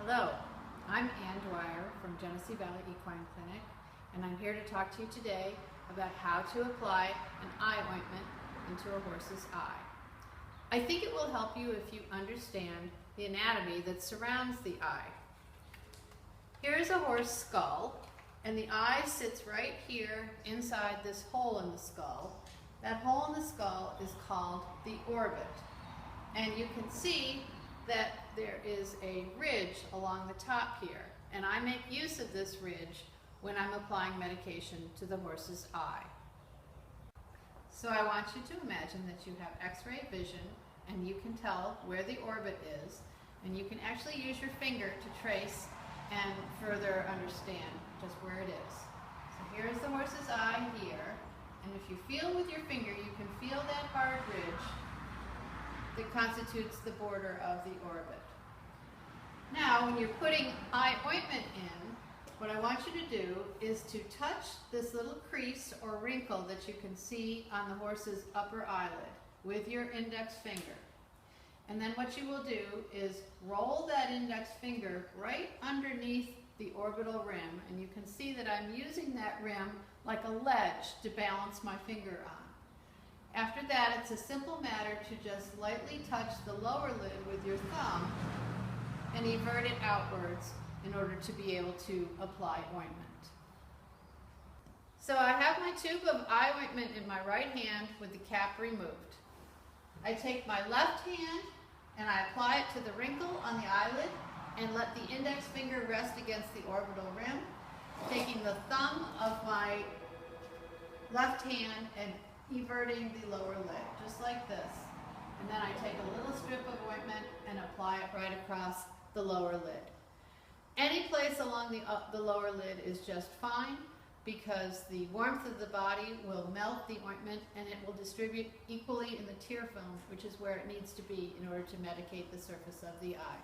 Hello, I'm Dwyer from Genesee Valley Equine Clinic, and I'm here to talk to you today about how to apply an eye ointment into a horse's eye. I think it will help you if you understand the anatomy that surrounds the eye. Here is a horse skull, and the eye sits right here inside this hole in the skull. That hole in the skull is called the orbit, and you can see that there is a ridge along the top here, and I make use of this ridge when I'm applying medication to the horse's eye. So I want you to imagine that you have x-ray vision and you can tell where the orbit is, and you can actually use your finger to trace and further understand just where it is. So here is the horse's eye here, and if you feel with your finger, you can feel that hard ridge that constitutes the border of the orbit. Now, when you're putting eye ointment in, what I want you to do is to touch this little crease or wrinkle that you can see on the horse's upper eyelid with your index finger. And then what you will do is roll that index finger right underneath the orbital rim, and you can see that I'm using that rim like a ledge to balance my finger on. After that, it's a simple matter to just lightly touch the lower lid with your thumb and invert it outwards in order to be able to apply ointment. So I have my tube of eye ointment in my right hand with the cap removed. I take my left hand and I apply it to the wrinkle on the eyelid and let the index finger rest against the orbital rim, taking the thumb of my left hand and everting the lower lid, just like this. And then I take a little strip of ointment and apply it right across the lower lid. Any place along the lower lid is just fine, because the warmth of the body will melt the ointment and it will distribute equally in the tear film, which is where it needs to be in order to medicate the surface of the eye.